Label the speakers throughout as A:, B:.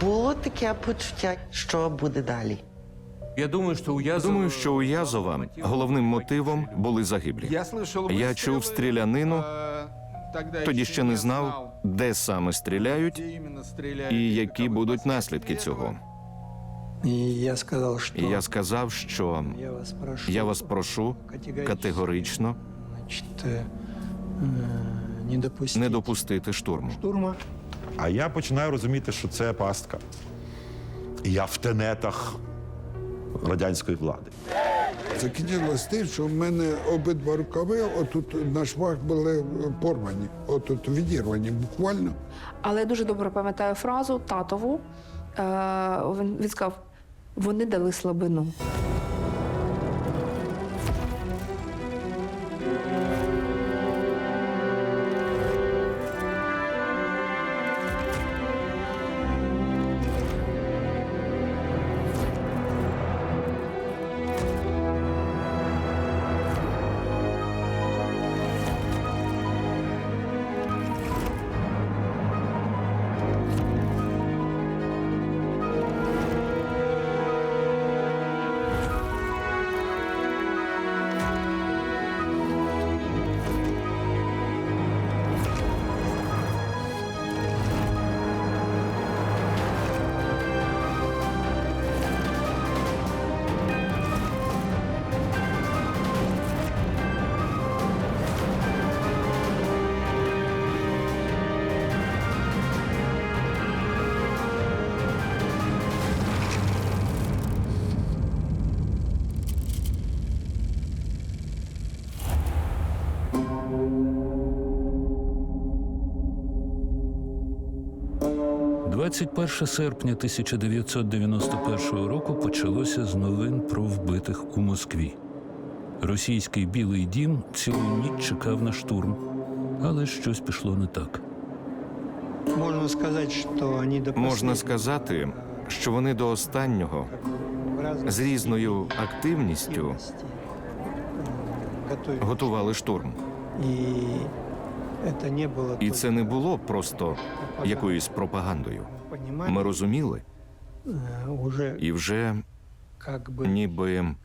A: було таке почуття, що буде далі.
B: Думаю, що у Язова головним мотивом були загиблі. Я чув стрілянину, тоді ще не знав, де саме стріляють і які будуть наслідки цього.
C: И я сказал, что
B: І я сказав, що я вас прошу категорично
C: значит, не допустить
B: не допустити штурму.
C: штурма.
D: А я починаю розуміти, що це пастка. І я в тенетах радянської влади.
E: Закінчилось тим, що в мене обидва рукави, отут на швах були порвані, отут відірвані буквально.
F: Але я дуже добре пам'ятаю фразу татову. Він сказав, вони дали слабину.
G: – 21 серпня 1991 року почалося з новин про вбитих у Москві. Російський Білий дім цілу ніч чекав на штурм, але щось пішло не так.
C: Можно сказать, что они до
B: Можна
C: последнего
B: сказати, що вони до останнього
C: в разных
B: з різною активністю
C: активностей, готовились.
B: готували штурм.
C: И это не было
B: І це не
C: только
B: було просто якоюсь пропагандою.
C: понимание,
B: Ми розуміли
C: уже
B: і вже
C: как бы
B: ніби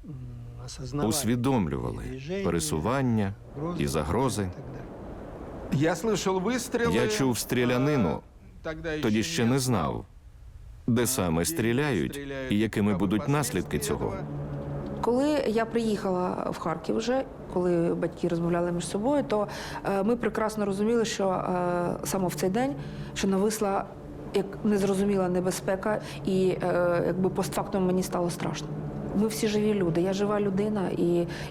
C: осознавали
B: усвідомлювали пересування і загрози.
C: и так далее.
H: Я слышал выстрелы.
B: Я чув стрілянину,
H: Тогда
B: тоді ще не знав, де саме стріляють і якими будуть наслідки цього.
F: Коли я приїхала в Харків вже, коли батьки розмовляли між собою, то ми прекрасно розуміли, що саме в цей день, що нависла як незрозуміла небезпека, і якби постфактум мені стало страшно. Ми всі живі люди, я жива людина, і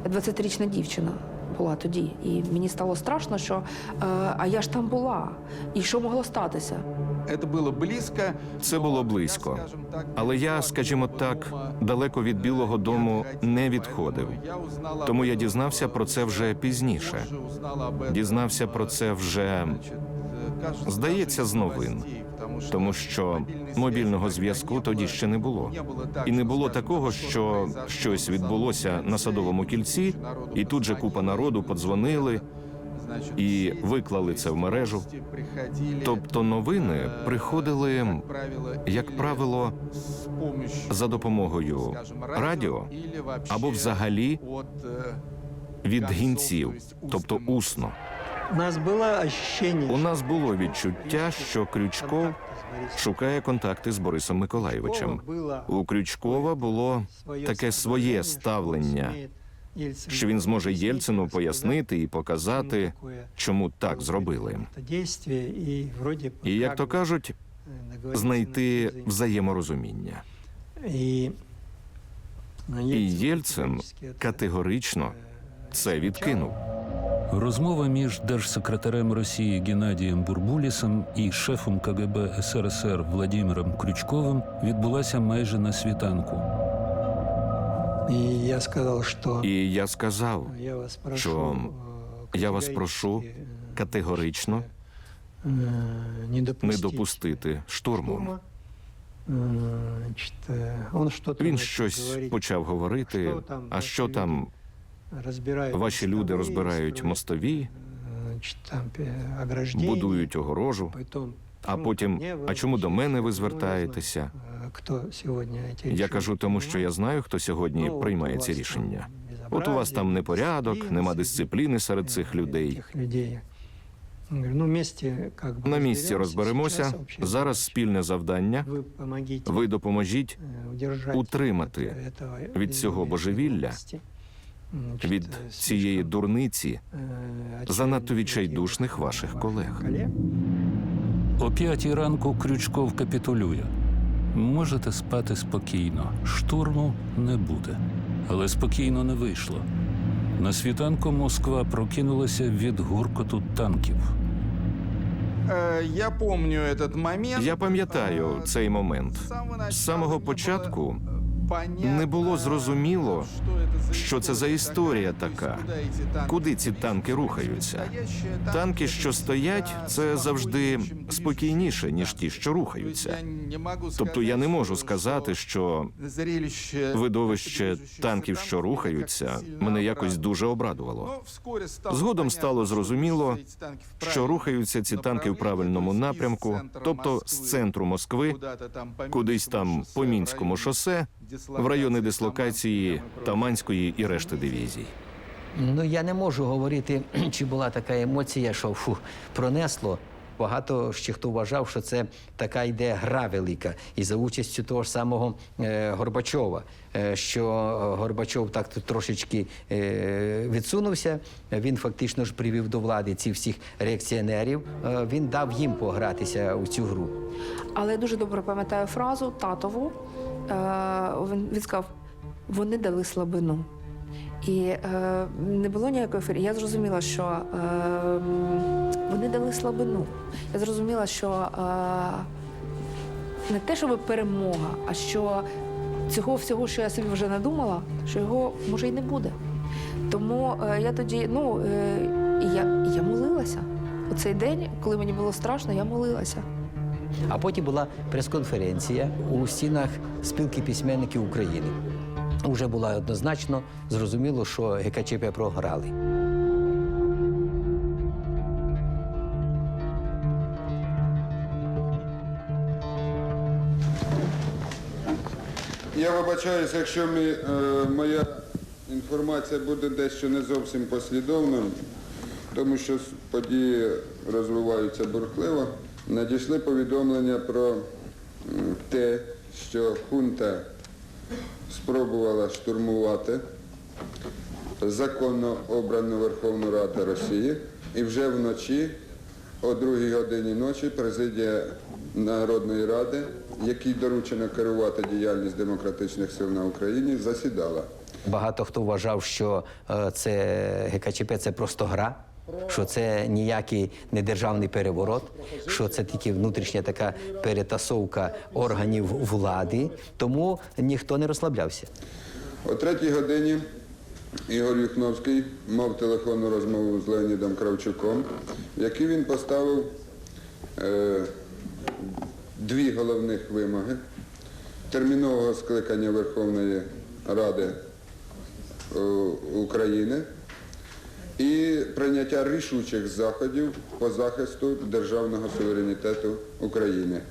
F: я 20-річна дівчина була тоді. І мені стало страшно, що а я ж там була, і що могло статися?
H: Это было близко.
B: Це було близько. Але я, скажімо так, далеко від Білого дому не відходив. Тому я дізнався про це вже пізніше. Дізнався про це вже, здається, з новин. Тому що мобільного зв'язку тоді ще не було. І не було такого, що щось відбулося на Садовому кільці, і тут же купа народу подзвонили і виклали це в мережу. Тобто новини приходили, як правило, за допомогою радіо або взагалі від гінців, тобто усно.
C: У нас было ощущение,
B: У нас було відчуття, що Крючков шукає контакти з Борисом Миколайовичем. У Крючкова було таке своє ставлення, що він зможе Єльцину пояснити і показати, чому так зробили. І, як то кажуть, знайти взаєморозуміння. І Єльцин категорично це відкинув.
G: Розмова між держсекретарем Росії Геннадієм Бурбулісом і шефом КГБ СРСР Владимиром Крючковим відбулася майже на світанку.
C: И я сказал, что
B: І я сказав,
C: я вас прошу,
B: що я вас прошу категорично
C: не
B: не допустити штурму.
C: Значит, он что-то
B: Він
C: начал
B: щось
C: говорить,
B: почав говорити,
C: що там
B: а що там
C: разбирают
B: ваші люди
C: мостовые,
B: розбирають
C: строят,
B: мостові,
C: значит, там ограждения,
B: будують огорожу.
C: потом
B: А потім, а чому до мене ви звертаєтеся?
C: Кто сегодня эти
B: Я кажу тому, що я знаю, хто сьогодні приймає ці рішення. От у вас там непорядок, нема дисципліни серед цих людей.
C: этих людей. Говорю, ну, вместе как бы
B: На місці розберемося.
C: Сейчас вообще
B: Зараз спільне завдання.
C: вы помогите
B: Ви допоможіть
C: удержать
B: утримати
C: этого
B: від цього божевілля,
C: власти.
B: від цієї дурниці занадто відчайдушних ваших колег.
G: О 5-й ранку Крючков капітулює. Можете спати спокійно. Штурму не буде. Але спокійно не вийшло. На світанку Москва прокинулася від гуркоту танків.
H: Я помню этот момент.
B: Я пам'ятаю цей момент. З самого початку не було зрозуміло, що це за історія така, куди ці танки рухаються. Танки, що стоять, це завжди спокійніше, ніж ті, що рухаються. Тобто я не можу сказати, що видовище танків, що рухаються, мене якось дуже обрадувало. Згодом стало зрозуміло, що рухаються ці танки в правильному напрямку, тобто з центру Москви, кудись там по Мінському шосе, в райони дислокації Таманської і решти дивізій.
I: Ну, я не можу говорити, чи була така емоція, що пронесло. Багато ще хто вважав, що це така йде гра велика. І за участю того ж самого Горбачова, що Горбачов так тут трошечки відсунувся, він фактично ж привів до влади цих всіх реакціонерів, він дав їм погратися у цю гру.
F: Але я дуже добре пам'ятаю фразу татову. Він сказав, вони дали слабину. І не було ніякої ефірі. Я зрозуміла, що вони дали слабину. Я зрозуміла, що не те, щоб перемога, а що цього всього, що я собі вже надумала, що його, може, і не буде. Тому я тоді, я молилася. У цей день, коли мені було страшно, я молилася.
I: А потім була прес-конференція у стінах Спілки письменників України. Уже було однозначно зрозуміло, що ГКЧП програли.
J: Я вибачаюся, якщо моя інформація буде дещо не зовсім послідовною, тому що події розвиваються бурхливо. Надійшли повідомлення про те, що хунта спробувала штурмувати законно обрану Верховну Раду Росії, і вже вночі, о 2-й годині ночі, президія Народної Ради, якій доручено керувати діяльність демократичних сил на Україні, засідала.
I: Багато хто вважав, що це ГКЧП – це просто гра, що це ніякий не державний переворот, що це тільки внутрішня така перетасовка органів влади, тому ніхто не розслаблявся.
J: О 3-й годині Ігор Юхновський мав телефонну розмову з Леонідом Кравчуком, в якій він поставив дві головних вимоги: термінового скликання Верховної Ради України і прийняття рішучих заходів по захисту державного суверенітету України.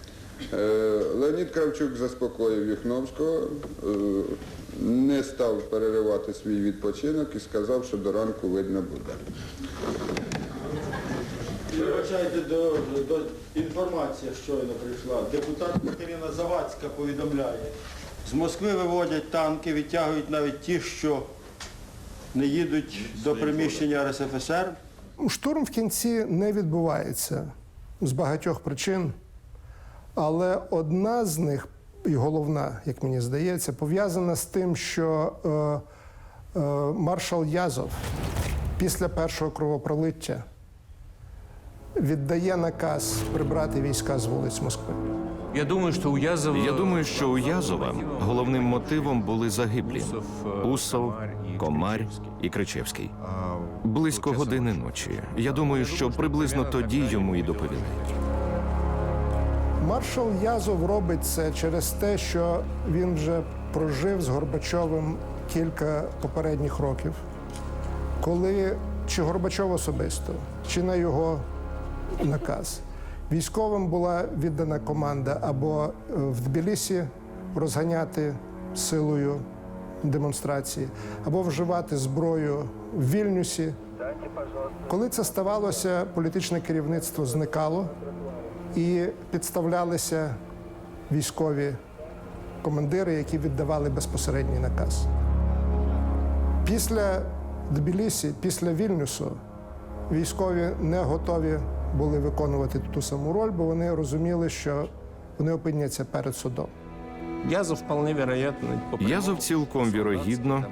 J: Леонід Кравчук заспокоїв Юхновського, не став переривати свій відпочинок і сказав, що до ранку видно буде.
K: Вибачайте, до інформація щойно прийшла. Депутат Катерина Завадська повідомляє, з Москви виводять танки, відтягують навіть ті, що не їдуть до приміщення РСФСР.
L: Штурм в кінці не відбувається з багатьох причин, але одна з них, і головна, як мені здається, пов'язана з тим, що маршал Язов після першого кровопролиття віддає наказ прибрати війська з вулиць Москви.
B: Я думаю, що у Язова головним мотивом були загиблі Усов, Комарь і Кричевський. Близько години ночі. Я думаю, що приблизно тоді йому і доповіли.
L: Маршал Язов робить це через те, що він вже прожив з Горбачовим кілька попередніх років, коли чи Горбачов особисто, чи на його наказ, Військовим була віддана команда або в Тбілісі розганяти силою демонстрації, або вживати зброю в Вільнюсі. Коли це ставалося, політичне керівництво зникало і підставлялися військові командири, які віддавали безпосередній наказ. Після Тбілісі, після Вільнюсу військові не готові були виконувати ту саму роль, бо вони розуміли, що вони опиняться перед судом.
B: Язов цілком вірогідно,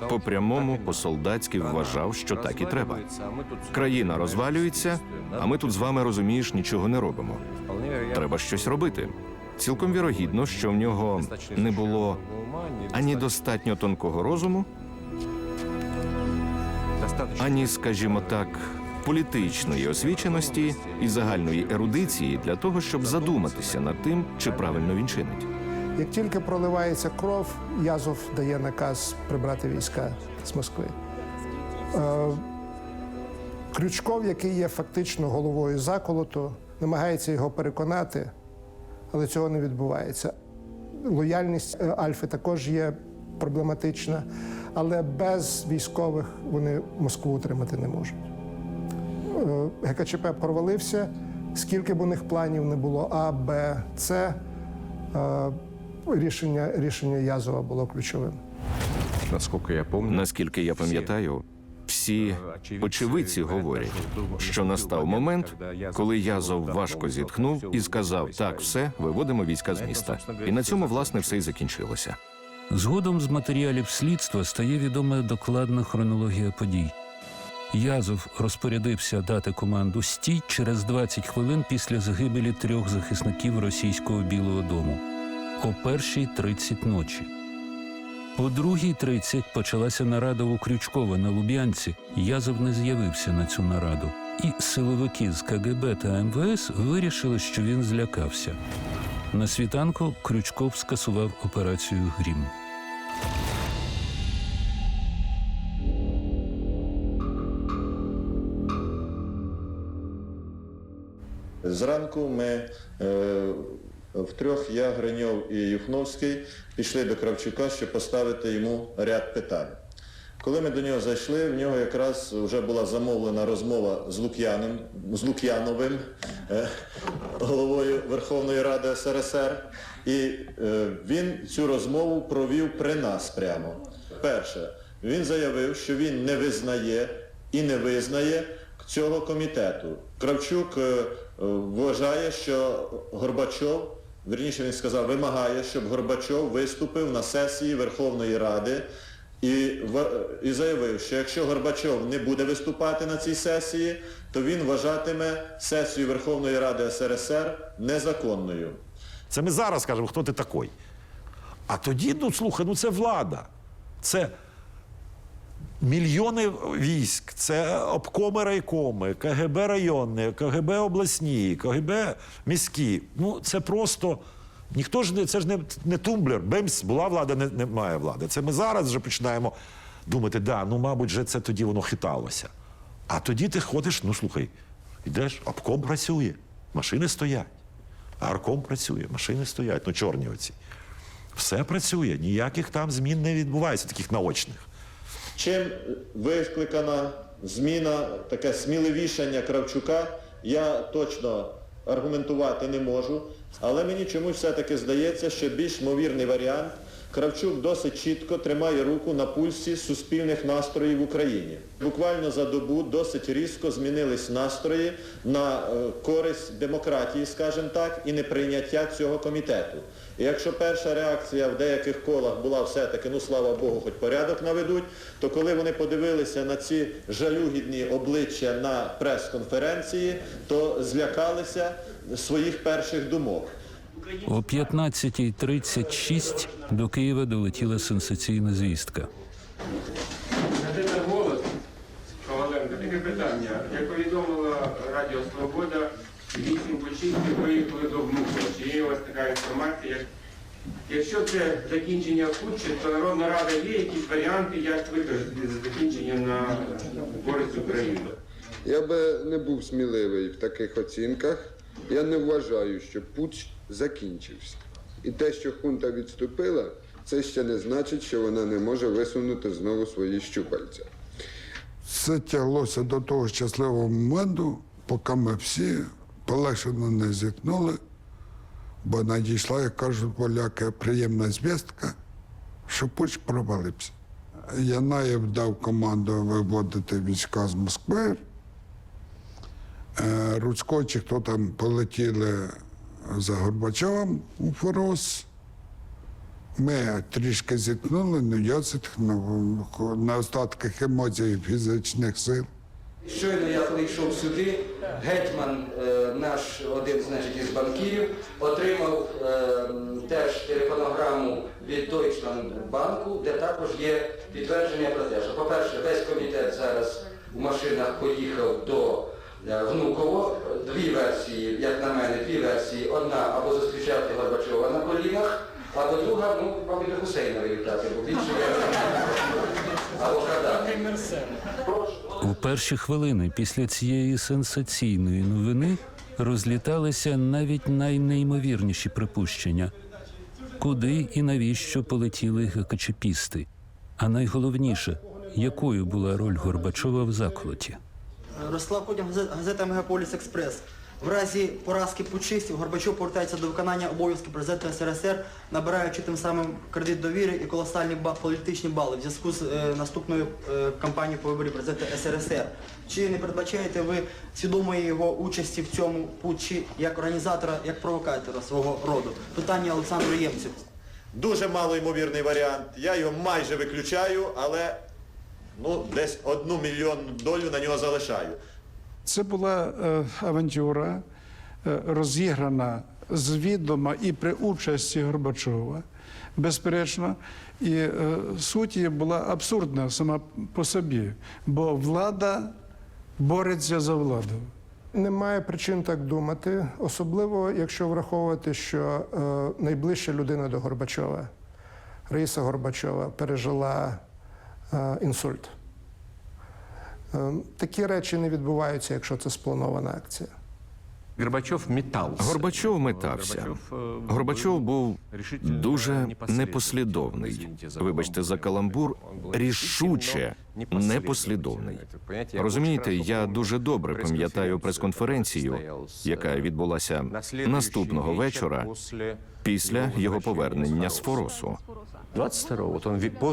B: по-прямому, по-солдатськи вважав, що так і треба. Країна розвалюється, а ми тут з вами, розумієш, нічого не робимо. Треба щось робити. Цілком вірогідно, що в нього не було ані достатньо тонкого розуму, ані, скажімо так, політичної освіченості і загальної ерудиції для того, щоб задуматися над тим, чи правильно він чинить.
L: Як тільки проливається кров, Язов дає наказ прибрати війська з Москви. Крючков, який є фактично головою заколоту, намагається його переконати, але цього не відбувається. Лояльність Альфи також є проблематична, але без військових вони Москву утримати не можуть. ГКЧП провалився, скільки б у них планів не було А, Б, С, рішення Язова було ключовим.
B: Наскільки я пам'ятаю, всі очевидці говорять, що настав момент, коли Язов важко зітхнув і сказав: «Так, все, виводимо війська з міста». І на цьому, власне, все й закінчилося.
G: Згодом з матеріалів слідства стає відома докладна хронологія подій. Язов розпорядився дати команду «Стій» через 20 хвилин після загибелі 3 захисників російського Білого дому о 1:30 ночі. О 2:30 почалася нарада у Крючкова на Луб'янці. Язов не з'явився на цю нараду. І силовики з КГБ та МВС вирішили, що він злякався. На світанку Крючков скасував операцію «Грім».
K: Зранку ми втрьох, я, Гриньов і Юхновський, пішли до Кравчука, щоб поставити йому ряд питань. Коли ми до нього зайшли, в нього якраз вже була замовлена розмова з Лук'яновим, головою Верховної Ради СРСР, і він цю розмову провів при нас прямо. Перше, він заявив, що він не визнає і не визнає цього комітету. Кравчук вважає, що Горбачов, вірніше він сказав, вимагає, щоб Горбачов виступив на сесії Верховної Ради і заявив, що якщо Горбачов не буде виступати на цій сесії, то він вважатиме сесію Верховної Ради СРСР незаконною.
D: Це ми зараз кажемо, хто ти такий. А тоді, слухай, це влада. Це мільйони військ, це обкоми райкоми, КГБ районне, КГБ обласні, КГБ міські. Це просто, ніхто ж це ж не тумблер. Бемс, була влада, немає влади. Це ми зараз вже починаємо думати, мабуть, вже це тоді воно хиталося. А тоді ти ходиш, слухай, йдеш, обком працює, машини стоять. Арком працює, машини стоять, чорні оці. Все працює, ніяких там змін не відбувається, таких наочних.
K: Чим викликана зміна, таке сміливішання Кравчука, я точно аргументувати не можу, але мені чомусь все-таки здається, що більш ймовірний варіант – Кравчук досить чітко тримає руку на пульсі суспільних настроїв в Україні. Буквально за добу досить різко змінились настрої на користь демократії, скажімо так, і неприйняття цього комітету. І якщо перша реакція в деяких колах була все-таки, слава Богу, хоч порядок наведуть, то коли вони подивилися на ці жалюгідні обличчя на прес-конференції, то злякалися своїх перших думок.
G: О 15:36 до Києва долетіла сенсаційна звістка.
M: Це голос, Коваленко, таке питання. Як повідомила Радіо Свобода, 8 почистів виїхали до Внуково. Чи є у вас така інформація? Якщо це закінчення худше, то Народна Рада є якісь варіанти, як використати закінчення на користь України?
J: Я би не був сміливий в таких оцінках. Я не вважаю, що путч закінчився. І те, що хунта відступила, це ще не значить, що вона не може висунути знову свої щупальця.
E: Все тяглося до того щасливого моменту, поки ми всі полегшено не зітхнули, бо надійшла, як кажуть поляки, приємна звістка, що путч провалився. Янаєв дав команду виводити війська з Москви. Руцько чи хто там полетіли за Горбачовим у Форос. Ми трішки зіткнули, ну я зіткнув на остатках емоцій і фізичних сил.
I: Щойно я прийшов сюди, гетьман, наш один із банкірів, отримав теж телефонограму від Deutschlandbanku, де також є підтвердження про те, що, по-перше, весь комітет зараз у машинах поїхав до Внуково. Дві версії, як на мене, дві версії. Одна – або зустрічати Горбачова на колінах, або друга, ну, мабуть, Гусейна вітати, бо більше або Каддафі.
G: У перші хвилини після цієї сенсаційної новини розліталися навіть найнеймовірніші припущення. Куди і навіщо полетіли ГКЧПісти? А найголовніше, якою була роль Горбачова в заколоті?
N: Ростислав Кудін, газета «Мегаполіс Експрес». В разі поразки путчистів Горбачов повертається до виконання обов'язків президента СРСР, набираючи тим самим кредит довіри і колосальні політичні бали в зв'язку з наступною кампанією по виборі президента СРСР. Чи не передбачаєте ви свідомої його участі в цьому путчі як організатора, як провокатора свого роду? Питання Олександру Ємцю.
O: Дуже малоймовірний варіант. Я його майже виключаю, але десь 1 мільйонну долю на нього залишаю.
E: Це була авантюра, розіграна звідома і при участі Горбачова, безперечно. І суть її була абсурдна сама по собі, бо влада бореться за владу.
L: Немає причин так думати, особливо якщо враховувати, що найближча людина до Горбачова, Раїса Горбачова, пережила інсульт. Такі речі не відбуваються, якщо це спланована акція.
B: Горбачов метався. Горбачов був дуже непослідовний. Вибачте за каламбур, рішуче непослідовний. Розумієте, я дуже добре пам'ятаю прес-конференцію, яка відбулася наступного вечора після його повернення з Форосу.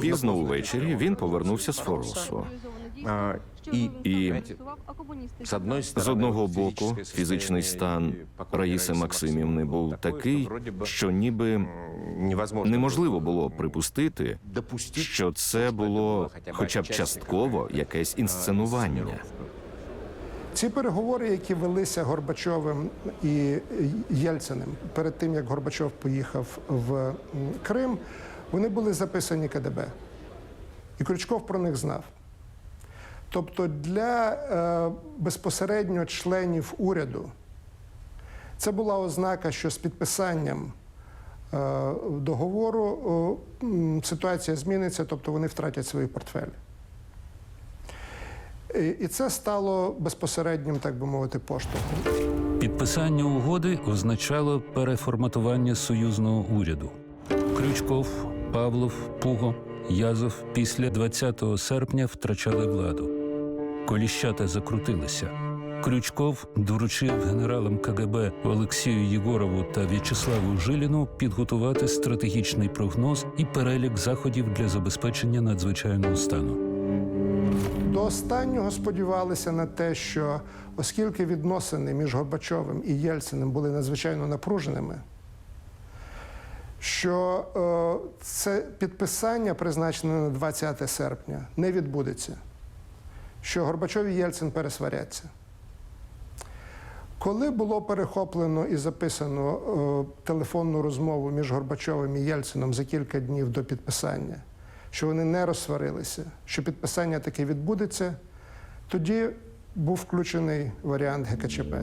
B: Пізно увечері він повернувся з Форосу. І з одного боку фізичний стан Раїси Максимівни був такий, що ніби неможливо було припустити, що це було хоча б частково якесь інсценування.
L: Ці переговори, які велися Горбачовим і Єльциним перед тим, як Горбачов поїхав в Крим, вони були записані КДБ. І Крючков про них знав. Тобто для безпосередньо членів уряду це була ознака, що з підписанням договору ситуація зміниться, тобто вони втратять свої портфелі. І це стало безпосереднім, так би мовити, поштовхом.
G: Підписання угоди означало переформатування союзного уряду. Крючков, Павлов, Пуго, Язов після 20 серпня втрачали владу. Коліщата закрутилися. Крючков доручив генералам КГБ Олексію Єгорову та В'ячеславу Жиліну підготувати стратегічний прогноз і перелік заходів для забезпечення надзвичайного стану.
L: До останнього сподівалися на те, що оскільки відносини між Горбачовим і Єльциним були надзвичайно напруженими, що це підписання, призначене на 20 серпня, не відбудеться, що Горбачов і Єльцин пересваряться. Коли було перехоплено і записано телефонну розмову між Горбачовим і Єльцином за кілька днів до підписання, що вони не розсварилися, що підписання таки відбудеться, тоді був включений варіант ГКЧП.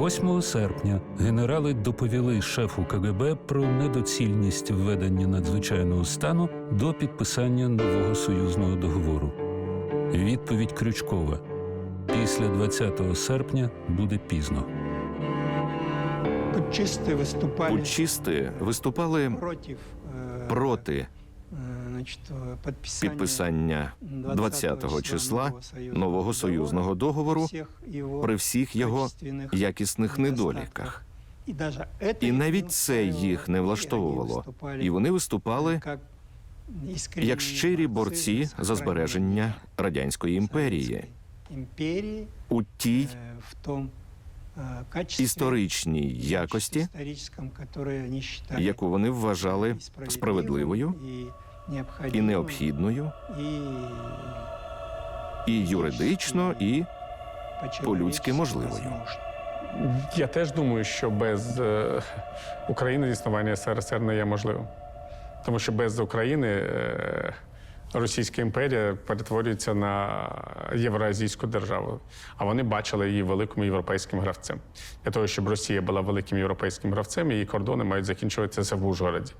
G: 8 серпня генерали доповіли шефу КГБ про недоцільність введення надзвичайного стану до підписання нового союзного договору. Відповідь Крючкова: після 20 серпня буде пізно.
C: Путчисты выступали
B: Путчисти виступали
C: против
B: проти
C: значит,
B: підписання 20-го числа нового союзного договору при всіх його якісних недоліках. І навіть це їх не влаштовувало. І вони виступали як щирі борці за збереження Радянської імперії у тій історичній якості, яку вони вважали справедливою і необхідною, і юридично, і по-людськи можливою.
M: Я теж думаю, що без України існування СРСР не є можливим. Тому що без України Російська імперія перетворюється на євроазійську державу. А вони бачили її великим європейським гравцем. Для того, щоб Росія була великим європейським гравцем, її кордони мають закінчуватися в Ужгороді,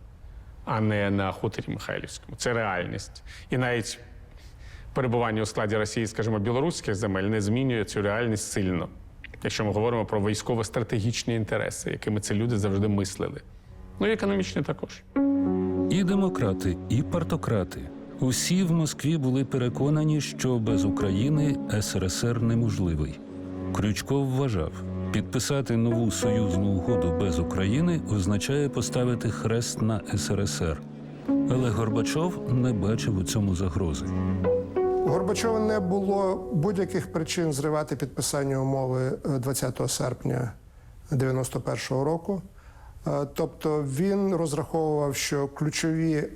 M: а не на хуторі Михайлівському. Це реальність. І навіть перебування у складі Росії, скажімо, білоруських земель не змінює цю реальність сильно. Якщо ми говоримо про військово-стратегічні інтереси, якими ці люди завжди мислили. Ну і економічні також.
G: І демократи, і партократи. Усі в Москві були переконані, що без України СРСР неможливий. Крючков вважав, підписати нову союзну угоду без України означає поставити хрест на СРСР. Але Горбачов не бачив у цьому загрози.
L: У Горбачова не було будь-яких причин зривати підписання умови 20 серпня 1991 року. Тобто він розраховував, що ключові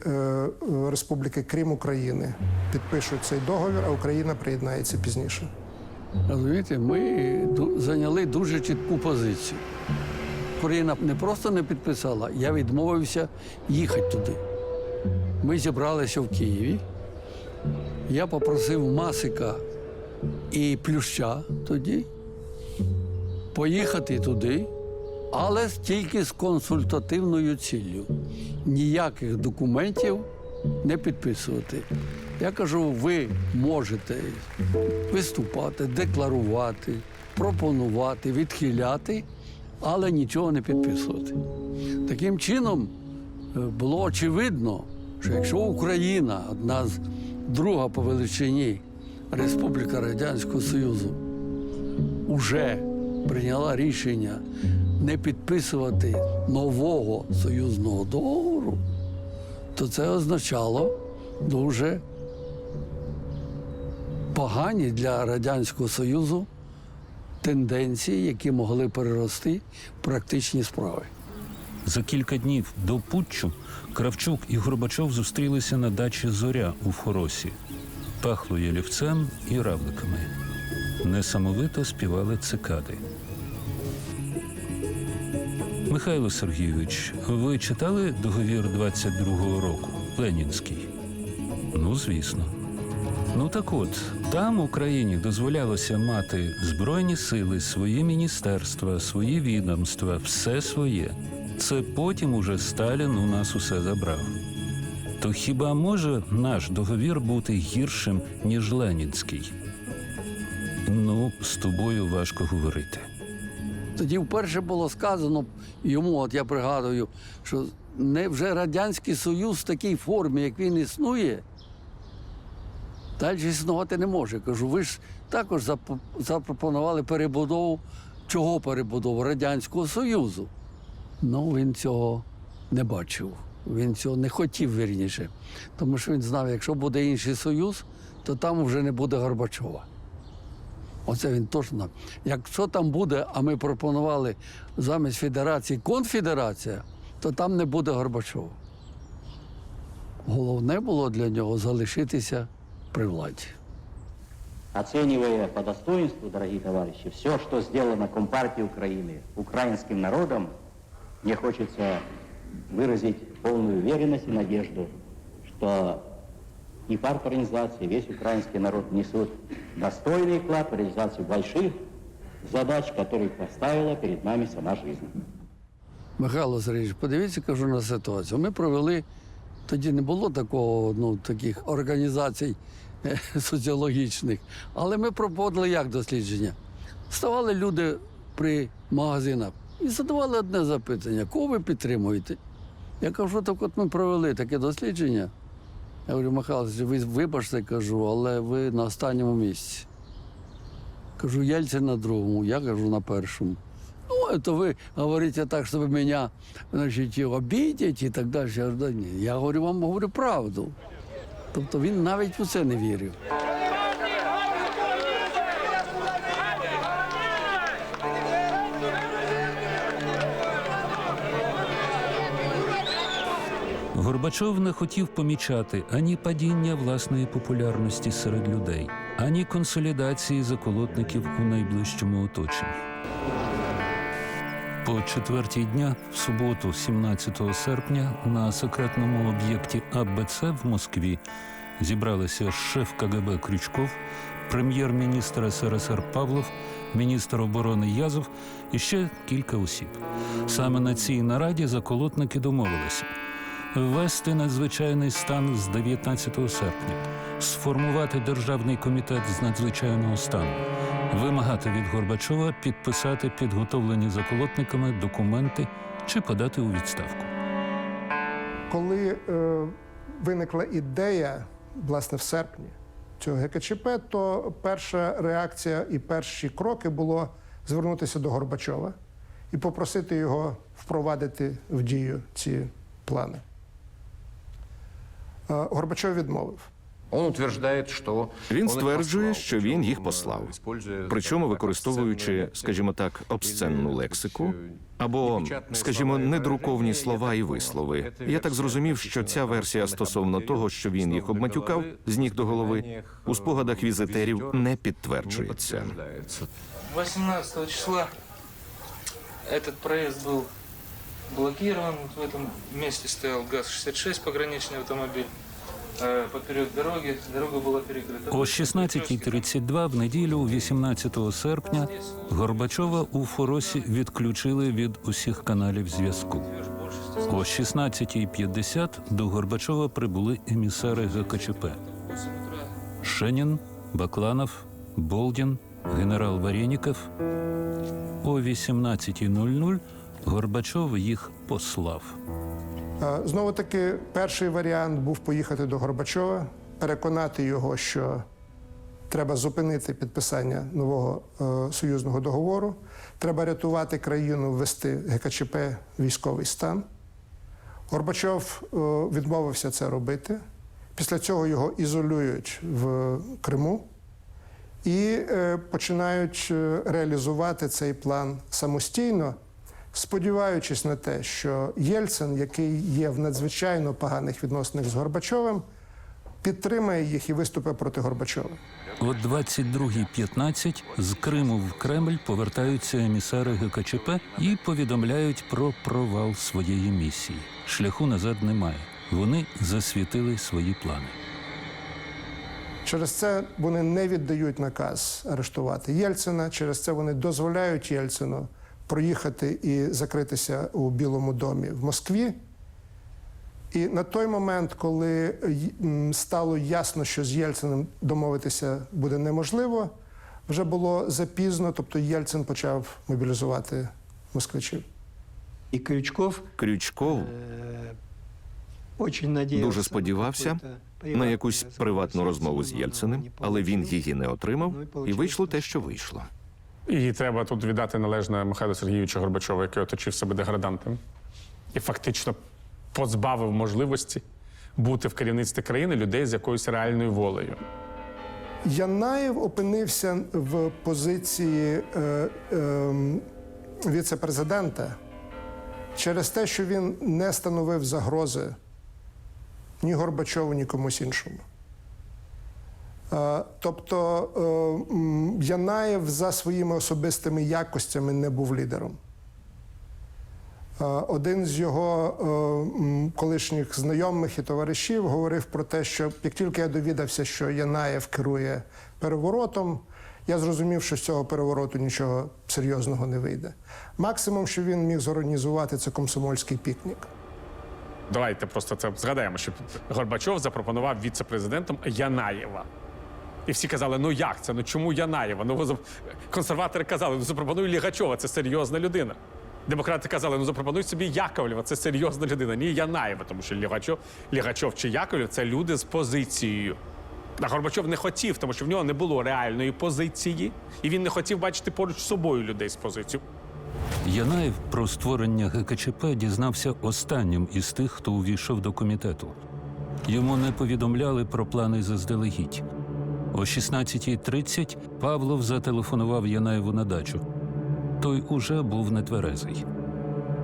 L: республіки, крім України, підпишуть цей договір, а Україна приєднається пізніше.
P: Розумієте, ми зайняли дуже чітку позицію. Україна не просто не підписала, я відмовився їхати туди. Ми зібралися в Києві. Я попросив Масика і Плюща тоді поїхати туди, але тільки з консультативною ціллю. Ніяких документів не підписувати. Я кажу, ви можете виступати, декларувати, пропонувати, відхиляти, але нічого не підписувати. Таким чином, було очевидно, що якщо Україна, одна з друга по величині Республіка Радянського Союзу, уже прийняла рішення не підписувати нового союзного договору, то це означало дуже погані для Радянського Союзу тенденції, які могли перерости в практичні справи.
G: За кілька днів до путчу Кравчук і Горбачов зустрілися на дачі «Зоря» у Форосі. Пахло ялівцем і равликами. Несамовито співали цикади. Михайло Сергійович, ви читали договір 22-го року, Ленінський? Ну, звісно. Ну так от, там Україні дозволялося мати збройні сили, свої міністерства, свої відомства, все своє. Це потім уже Сталін у нас усе забрав. То хіба може наш договір бути гіршим, ніж Ленінський? Ну, з тобою важко говорити.
P: Тоді вперше було сказано йому, от я пригадую, що не вже Радянський Союз в такій формі, як він існує, далі існувати не може. Кажу, ви ж також запропонували перебудову. Чого перебудову? Радянського Союзу. Ну, він цього не бачив. Він цього не хотів, вірніше. Тому що він знав, якщо буде інший союз, то там вже не буде Горбачова. Оце він точно знав. Якщо там буде, а ми пропонували замість федерації конфедерація, то там не буде Горбачова. Головне було для нього залишитися при владі.
Q: Оценивая по достоинству, дорогие товарищи, все, что сделано Компартией Украины, украинским народом, мне хочется выразить полную уверенность и надежду, что и парторганизация, весь украинский народ несут достойный вклад в реализацию больших задач, которые поставила перед нами сама жизнь.
P: Михайло Сергійович, подивіться, кажу, на ситуацію. Ми провели, тоді не було такого, таких організацій соціологічних, але ми проводили як дослідження. Ставали люди при магазинах І задавали одне запитання: кого ви підтримуєте? Я кажу, так от ми провели таке дослідження. Я говорю, Михайло, ви вибачте, кажу, але ви на останньому місці. Кажу, Єльцин на другому, я кажу на першому. Ну, то ви говорите так, щоб мене, значить, обідять і так далі. Я говорю, да ні. Я говорю, вам говорю правду. Тобто він навіть у це не вірив.
G: Горбачов не хотів помічати ані падіння власної популярності серед людей, ані консолідації заколотників у найближчому оточенні. По 4-й дня, в суботу, 17 серпня, на секретному об'єкті АБЦ в Москві зібралися шеф КГБ Крючков, прем'єр-міністр СРСР Павлов, міністр оборони Язов і ще кілька осіб. Саме на цій нараді заколотники домовилися ввести надзвичайний стан з 19 серпня, сформувати Державний комітет з надзвичайного стану, вимагати від Горбачова підписати підготовлені заколотниками документи чи подати у відставку.
L: Коли виникла ідея, власне, в серпні цього ГКЧП, то перша реакція і перші кроки було звернутися до Горбачова і попросити його впровадити в дію ці плани. Горбачов відмовив.
B: Він стверджує, що він їх послав, причому використовуючи, скажімо так, обсценну лексику або, скажімо, недруковні слова і вислови. Я так зрозумів, що ця версія стосовно того, що він їх обматюкав з ніг до голови, у спогадах візитерів не підтверджується.
R: 18 числа этот проезд был блокирован. В этом месте стоял ГАЗ-66, пограничный автомобиль. Поперек дороги. Дорога була перекрита.
G: О 16:32 в неділю, 18 серпня, Горбачова у Форосі відключили від усіх каналів зв'язку. О 16:50 до Горбачова прибули емісари ГКЧП. Шенін, Бакланов, Болдін, генерал Варєніков. О 18:00 Горбачов їх послав.
L: Знову-таки, перший варіант був поїхати до Горбачова, переконати його, що треба зупинити підписання нового союзного договору, треба рятувати країну, ввести ГКЧП військовий стан. Горбачов відмовився це робити. Після цього його ізолюють в Криму і починають реалізувати цей план самостійно, сподіваючись на те, що Єльцин, який є в надзвичайно поганих відносинах з Горбачовим, підтримає їх і виступить проти Горбачова.
G: О 22:15 з Криму в Кремль повертаються емісари ГКЧП і повідомляють про провал своєї місії. Шляху назад немає. Вони засвітили свої плани.
L: Через це вони не віддають наказ арештувати Єльцина, через це вони дозволяють Єльцину проїхати і закритися у Білому домі в Москві. І на той момент, коли стало ясно, що з Єльциним домовитися буде неможливо, вже було запізно, тобто Єльцин почав мобілізувати москвичів.
C: І Крючков
B: дуже сподівався на якусь приватну розмову з Єльциним, але він її не отримав, і вийшло те, що вийшло.
M: І треба тут віддати належне Михайлу Сергійовичу Горбачову, який оточив себе деградантом і фактично позбавив можливості бути в керівництві країни людей з якоюсь реальною волею.
L: Янаєв опинився в позиції віце-президента через те, що він не становив загрози ні Горбачову, ні комусь іншому. Тобто Янаєв за своїми особистими якостями не був лідером. Один з його колишніх знайомих і товаришів говорив про те, що як тільки я довідався, що Янаєв керує переворотом, я зрозумів, що з цього перевороту нічого серйозного не вийде. Максимум, що він міг зорганізувати, це комсомольський пікнік.
M: Давайте просто це згадаємо, що Горбачов запропонував віце-президентом Янаєва. І всі казали, ну як це, ну чому Янаєва? Ну консерватори казали, ну запропонуй Лігачова, це серйозна людина.
S: Демократи казали, ну запропонуй собі Яковлєва, це серйозна людина. Ні, Янаєва, тому що Лігачов чи Яковлєв – це люди з позицією. А Горбачов не хотів, тому що в нього не було реальної позиції, і він не хотів бачити поруч з собою людей з позицією.
G: Янаєв про створення ГКЧП дізнався останнім із тих, хто увійшов до комітету. Йому не повідомляли про плани заздалегідь. О 16:30 Павлов зателефонував Янаєву на дачу. Той уже був нетверезий.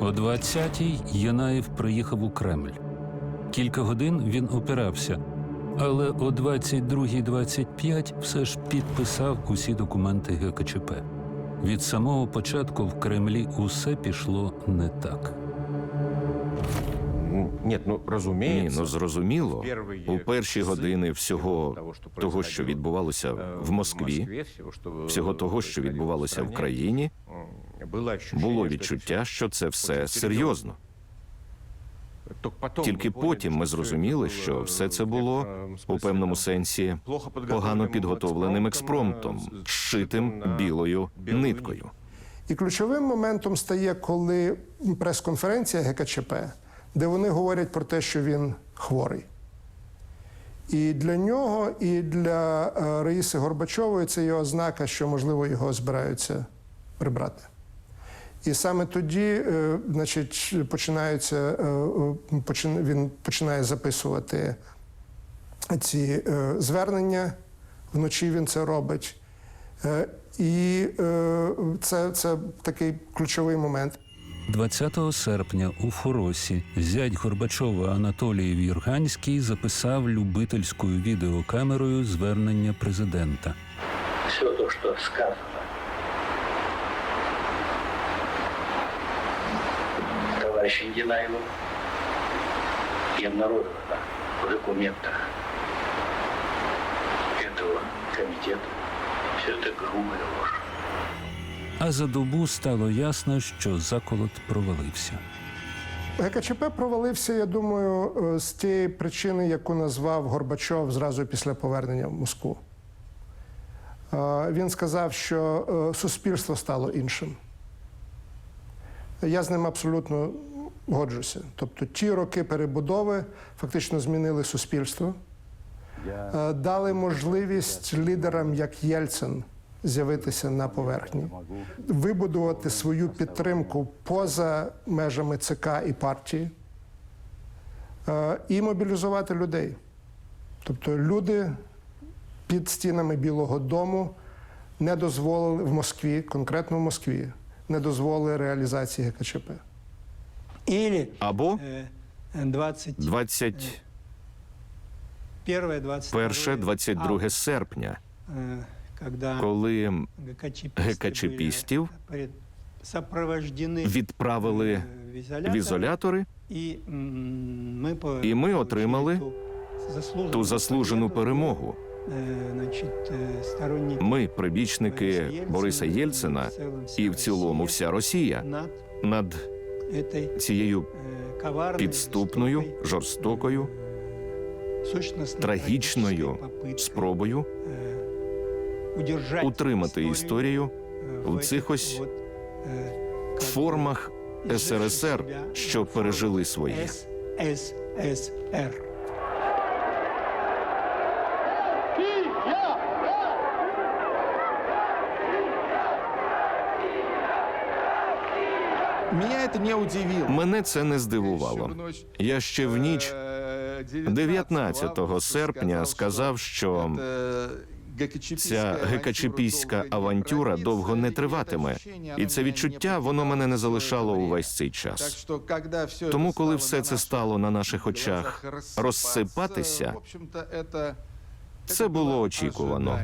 G: О 20:00 Янаєв приїхав у Кремль. Кілька годин він опирався, але о 22:25 все ж підписав усі документи ГКЧП. Від самого початку в Кремлі усе пішло не так.
B: Ні, зрозуміло, у перші години всього того, що відбувалося в Москві, всього того, що відбувалося в країні, було відчуття, що це все серйозно. Тільки потім ми зрозуміли, що все це було, у певному сенсі, погано підготовленим експромтом, зшитим білою ниткою.
L: І ключовим моментом стає, коли прес-конференція ГКЧП, де вони говорять про те, що він хворий. І для нього, і для Раїси Горбачової це є ознака, що, можливо, його збираються прибрати. І саме тоді, значить, він починає записувати ці звернення, вночі він це робить. І це такий ключовий момент.
G: 20 серпня у Форосі зять Горбачова Анатолій Вірганський записав любительською відеокамерою звернення президента.
T: Все то, що сказано, товарищем Янаевым и обнародовано в документах этого комитета, все это грубая ложь.
G: А за добу стало ясно, що заколот провалився.
L: ГКЧП провалився, я думаю, з тієї причини, яку назвав Горбачов зразу після повернення в Москву. Він сказав, що суспільство стало іншим. Я з ним абсолютно годжуся. Тобто ті роки перебудови фактично змінили суспільство, дали можливість лідерам, як Єльцин, з'явитися на поверхні, вибудувати свою підтримку поза межами ЦК і партії і мобілізувати людей. Тобто люди під стінами Білого дому не дозволили в Москві, конкретно в Москві, не дозволили реалізації ГКЧП.
B: Або 21-22 серпня, коли ГКЧПістів відправили в ізолятори, і ми отримали ту заслужену перемогу. Ми, прибічники Бориса Єльцина, і в цілому вся Росія, над цією підступною, жорстокою, трагічною спробою утримати історію в цих ось формах СРСР, що пережили своє. Мене це не здивувало. Я ще в ніч 19 серпня сказав, що ця ГКЧПістська авантюра довго не триватиме. І це відчуття, воно мене не залишало увесь цей час. Тому, коли все це стало на наших очах розсипатися, це було очікувано.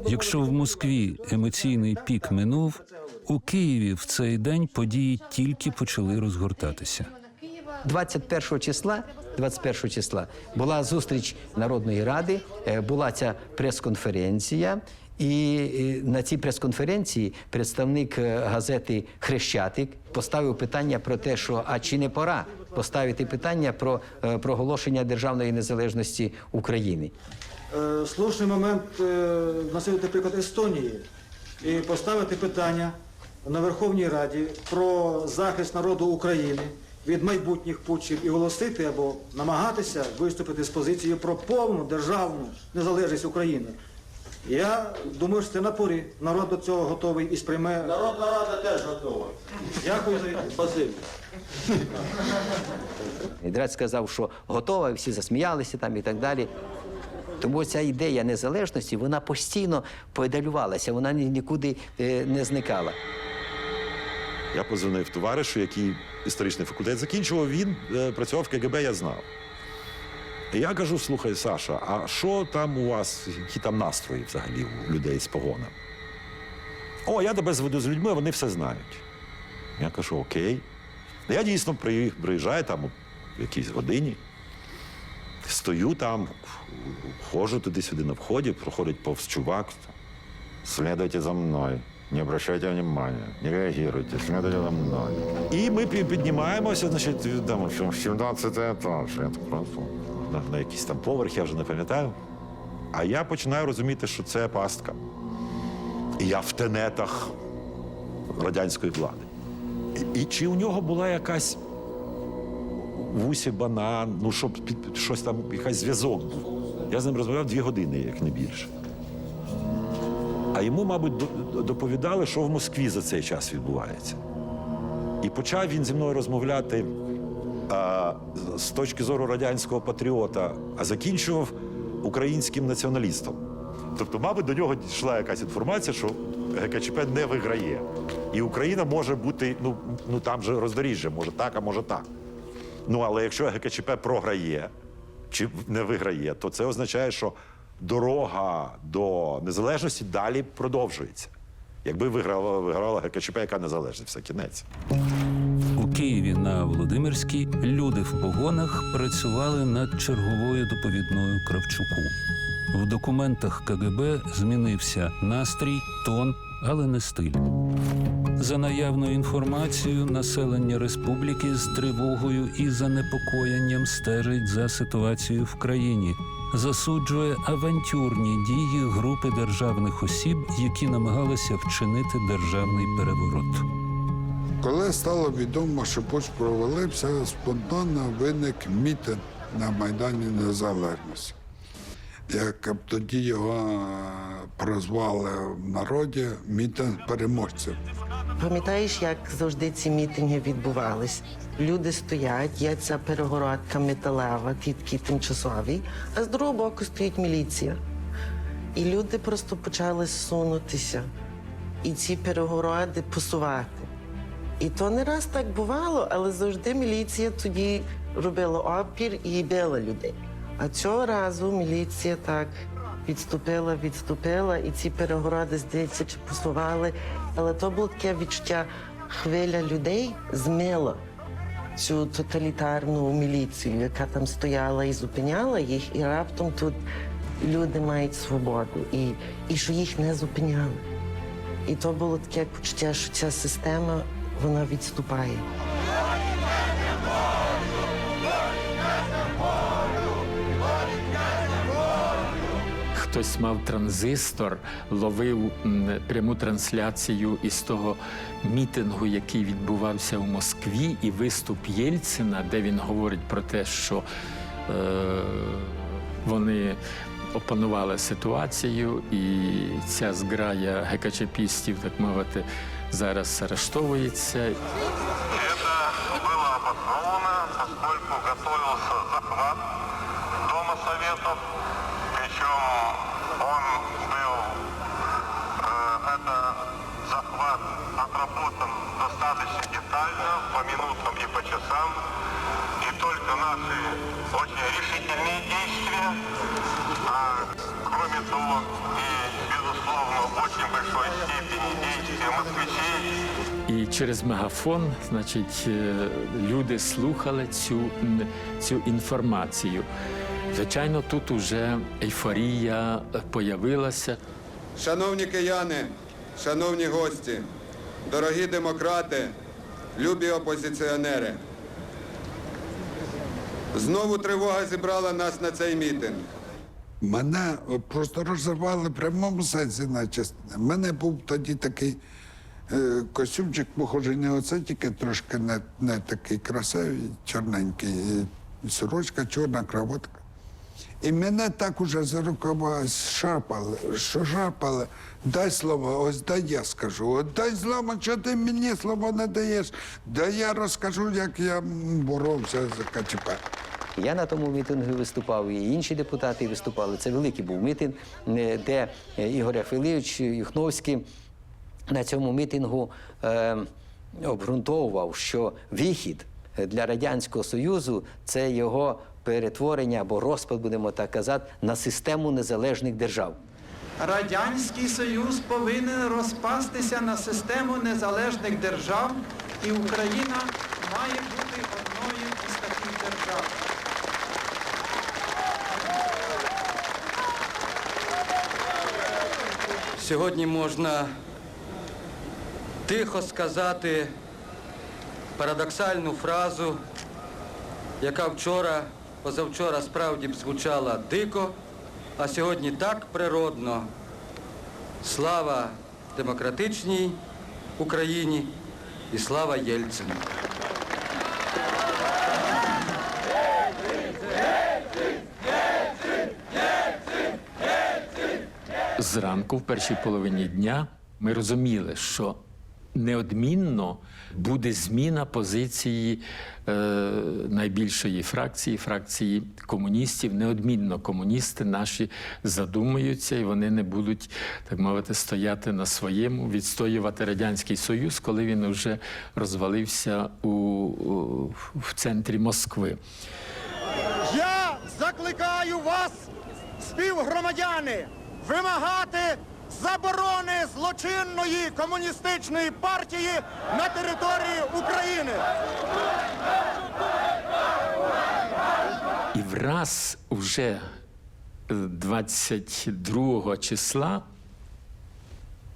G: Якщо в Москві емоційний пік минув, у Києві в цей день події тільки почали розгортатися.
I: 21 числа була зустріч Народної Ради, була ця прес-конференція, І на цій прес-конференції представник газети «Хрещатик» поставив питання про те, що а чи не пора поставити питання про проголошення державної незалежності України.
K: Слушний момент наслідувати приклад Естонії і поставити питання на Верховній Раді про захист народу України від майбутніх путчів і оголосити або намагатися виступити з позицією про повну державну незалежність України. Я думаю, що це на порі. Народ до цього готовий і сприйме.
O: Народна рада теж готова.
K: Дякую за відповідь.
I: Гідрат сказав, що готова, і всі засміялися там і так далі. Тому ця ідея незалежності, вона постійно педалювалася, вона нікуди не зникала.
D: Я позвонив товаришу, який історичний факультет закінчував, він працював в КГБ, я знав. І я кажу, слухай, Саша, а що там у вас, які там настрої взагалі у людей з погонами? О, я тебе зведу з людьми, вони все знають. Я кажу, окей. Я дійсно приїжджаю там в якійсь годині, стою там, ходжу туди-сюди на вході, проходить повз чувак. Слідуйте за мною. Не обращайте внимания, не реагируйте, следуйте за мною. І ми піднімаємося, значить, там, 17 етаж, я так просто на якийсь там поверх, я вже не пам'ятаю. А я починаю розуміти, що це пастка. І я в тенетах радянської влади. І чи у нього була якась в усі банан, ну, щоб щось там, якийсь зв'язок був. Я з ним розмовляв 2 години, як не більше. А йому, мабуть, доповідали, що в Москві за цей час відбувається. І почав він зі мною розмовляти з точки зору радянського патріота, а закінчував українським націоналістом. Тобто, мабуть, до нього йшла якась інформація, що ГКЧП не виграє. І Україна може бути, ну там же роздоріжжя, може так, а може так. Ну, але якщо ГКЧП програє, чи не виграє, то це означає, що дорога до незалежності далі продовжується. Якби виграла ГКЧП, яка незалежність, все, кінець.
G: У Києві на Володимирській люди в погонах працювали над черговою доповідною Кравчуку. В документах КГБ змінився настрій, тон, але не стиль. За наявною інформацією, населення республіки з тривогою і занепокоєнням стежить за ситуацією в країні, засуджує авантюрні дії групи державних осіб, які намагалися вчинити державний переворот.
E: Коли стало відомо, що путч провалився, спонтанно виник мітинг на Майдані Незалежності. Як тоді його прозвали в народі мітинг переможців.
A: Пам'ятаєш, як завжди ці мітинги відбувались? Люди стоять, є ця перегородка металева, ті такі тимчасові, а з другого боку стоїть міліція. І люди просто почали сунутися і ці перегороди посувати. І то не раз так бувало, але завжди міліція тоді робила опір і била людей. А цього разу міліція так відступила, і ці перегороди, здається, чи посували. Але то було таке відчуття, хвиля людей змила цю тоталітарну міліцію, яка там стояла і зупиняла їх, і раптом тут люди мають свободу, і що їх не зупиняли. І то було таке почуття, що ця система, вона відступає.
U: Хтось мав транзистор, ловив пряму трансляцію із того мітингу, який відбувався в Москві, і виступ Єльцина, де він говорить про те, що вони опанували ситуацію, і ця зграя ГКЧПістів, так мовити, зараз арештовується.
V: Это было обосновано, поскольку готовился захват Дома Советов, причем он был, это захват отработан достаточно детально, по минутам и по часам, и только наши очень решительные действия, кроме того, и, безусловно, в очень большой степени действия москвичей.
U: І через мегафон, значить, люди слухали цю інформацію. Звичайно, тут уже ейфорія появилася.
J: шановні кияни, шановні гості, дорогі демократи, любі опозиціонери. Знову тривога зібрала нас на цей мітинг.
E: Мене просто розірвали в прямому сенсі на частини. У мене був тоді такий костюмчик, похожий на оце, тільки трошки не такий красивий, чорненький. Сорочка, чорна краватка. І мене так уже за рукава шарпали, що шарпали. Дай слово, ось дай я скажу. От дай слово, що ти мені слово не даєш. Да я розкажу, як я боровся за КЧП.
I: Я на тому мітингу виступав, і інші депутати виступали. Це великий був мітинг, де Ігор Афілійович Юхновський на цьому мітингу обґрунтовував, що вихід для Радянського Союзу – це його перетворення або розпад, будемо так казати, на систему незалежних держав.
F: Радянський Союз повинен розпастися на систему незалежних держав, і Україна має бути одною із таких держав.
H: Сьогодні можна тихо сказати парадоксальну фразу, яка вчора, позавчора справді б звучала дико, а сьогодні так природно. Слава демократичній Україні і слава Єльцину.
U: Зранку, в першій половині дня, ми розуміли, що неодмінно буде зміна позиції найбільшої фракції комуністів. Неодмінно комуністи наші задумаються, і вони не будуть, так мовити, стояти на своєму, відстоювати Радянський Союз, коли він вже розвалився в центрі Москви.
K: Я закликаю вас, співгромадяни, вимагати заборони злочинної комуністичної партії на території України.
U: І враз уже 22 числа,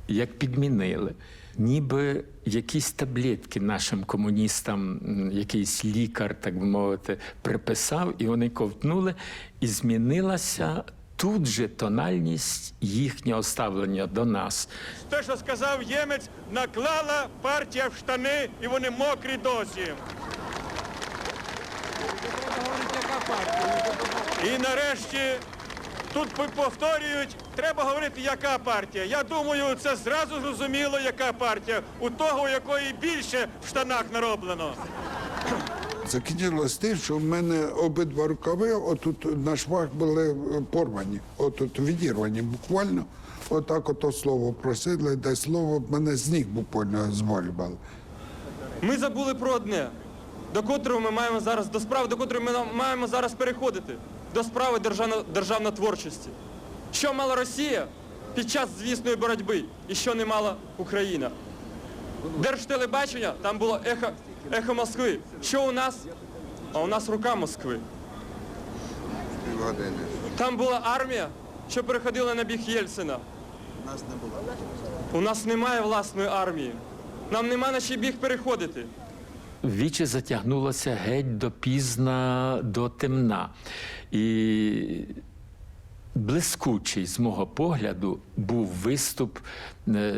U: як підмінили, ніби якісь таблетки нашим комуністам, якийсь лікар, так би мовити, приписав, і вони ковтнули, і змінилася тут же тональність їхнього ставлення до нас.
K: Те, що сказав Ємець, наклала партія в штани, і вони мокрі досі. І нарешті тут повторюють, треба говорити, яка партія. Я думаю, це зразу зрозуміло, яка партія. У того, у якої більше в штанах нароблено.
E: Закінчилось тим, що в мене обидва рукави, отут на швах були порвані, отут відірвані буквально. Отак ото слово просили, дай слово, мене з ніг буквально звалювали.
K: Ми забули про одне, до справи, до котрої ми маємо зараз переходити. До справи державної творчості. Що мала Росія під час звісної боротьби і що не мала Україна? Держтелебачення, там було ехо Москви. Що у нас? А у нас рука Москви. Там була армія, що переходила на бік Єльцина. У нас немає власної армії. Нам нема на чий бік переходити.
U: Віче затягнулося геть допізна, до темна. І блискучий, з мого погляду, був виступ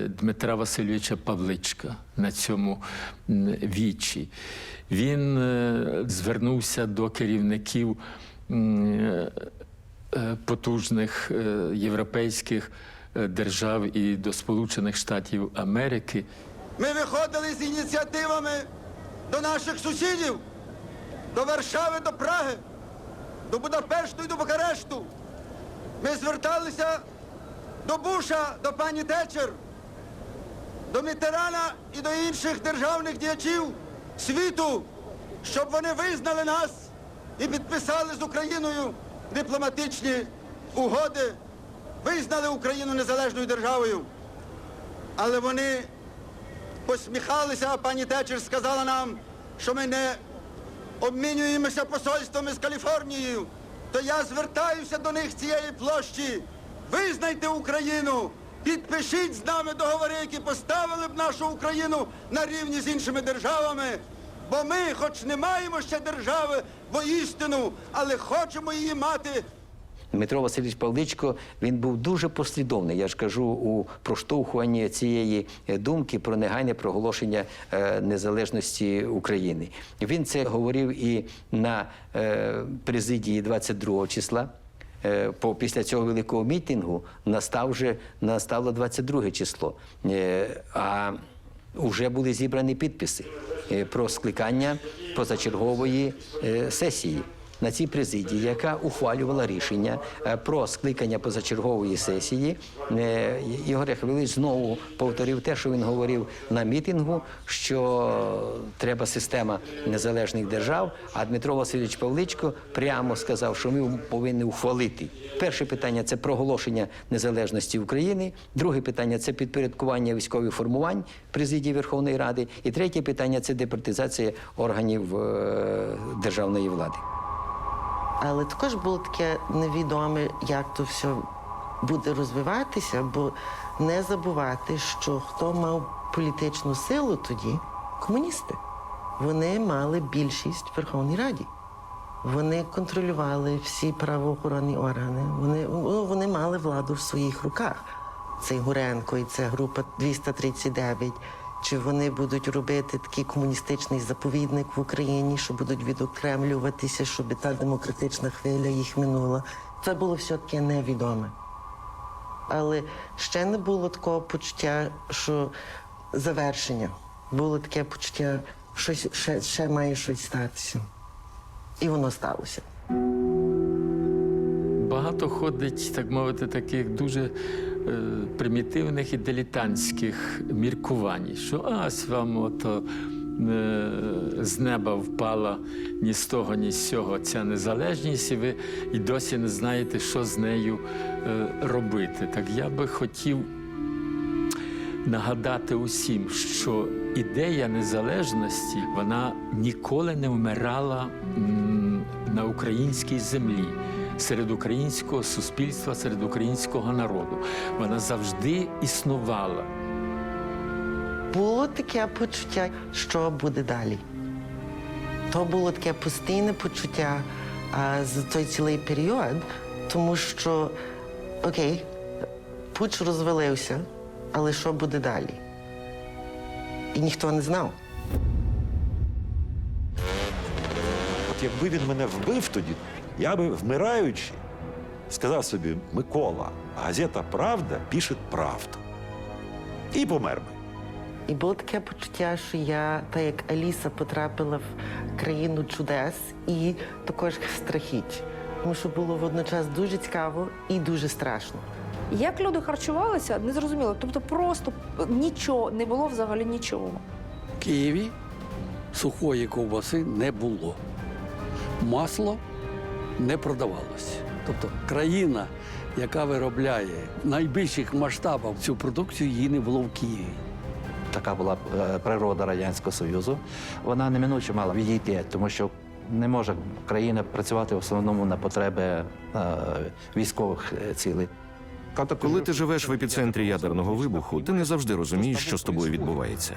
U: Дмитра Васильовича Павличка на цьому вічі. Він звернувся до керівників потужних європейських держав і до Сполучених Штатів Америки.
F: Ми виходили з ініціативами до наших сусідів, до Варшави, до Праги, до Будапешту і до Бухарешту. Ми зверталися до Буша, до пані Тетчер, до Міттерана і до інших державних діячів світу, щоб вони визнали нас і підписали з Україною дипломатичні угоди, визнали Україну незалежною державою. Але вони посміхалися, а пані Тетчер сказала нам, що ми не обмінюємося посольствами з Каліфорнією. То я звертаюся до них з цієї площі. Визнайте Україну підпишіть з нами договори, які поставили б нашу Україну на рівні з іншими державами. Бо ми, хоч не маємо ще держави воістину, але хочемо її мати.
I: Дмитро Васильович Павличко, він був дуже послідовний, я ж кажу, у проштовхуванні цієї думки про негайне проголошення незалежності України. Він це говорив і на президії 22 числа. Після цього великого мітингу настало 22 число, а вже були зібрані підписи про скликання позачергової сесії. На цій президії, яка ухвалювала рішення про скликання позачергової сесії, Ігор Яхвилович знову повторив те, що він говорив на мітингу, що треба система незалежних держав, а Дмитро Васильович Павличко прямо сказав, що ми повинні ухвалити. Перше питання – це проголошення незалежності України, друге питання – це підпорядкування військових формувань президії Верховної Ради, і третє питання – це департизація органів державної влади.
A: Але також було таке невідоме, як то все буде розвиватися, бо не забувати, що хто мав політичну силу тоді – комуністи. Вони мали більшість в Верховній Раді. Вони контролювали всі правоохоронні органи. Вони мали владу в своїх руках. Цей Гуренко і ця група 239. Чи вони будуть робити такий комуністичний заповідник в Україні, що будуть відокремлюватися, щоб та демократична хвиля їх минула. Це було все-таки невідоме. Але ще не було такого почуття, що завершення. Було таке почуття, що ще має щось статися. І воно сталося.
U: Багато ходить, так мовити, таких дуже примітивних і дилетантських міркувань, що ось вам ото з неба впала ні з того, ні з сього ця незалежність, і ви і досі не знаєте, що з нею робити. Так я би хотів нагадати усім, що ідея незалежності, вона ніколи не вмирала на українській землі, серед українського суспільства, серед українського народу. Вона завжди існувала.
A: Було таке почуття, що буде далі. То було таке постійне почуття за той цілий період, тому що, окей, путч розвалився, але що буде далі? І ніхто не знав.
D: От якби він мене вбив тоді, я би, вмираючи, сказав собі: Микола, газета «Правда» пише правду. І помер би.
A: І було таке почуття, що я, так як Аліса, потрапила в країну чудес і також страхіть. Тому що було водночас дуже цікаво і дуже страшно.
N: Як люди харчувалися, не зрозуміло. Тобто просто нічого, не було взагалі нічого.
P: В Києві сухої ковбаси не було. Масло не продавалося. Тобто країна, яка виробляє в найбільших масштабах цю продукцію, її не було в Києві.
Q: Така була природа Радянського Союзу. Вона неминуче мала відійти, тому що не може країна працювати в основному на потреби військових цілей.
B: Коли ти живеш в епіцентрі ядерного вибуху, ти не завжди розумієш, що з тобою відбувається.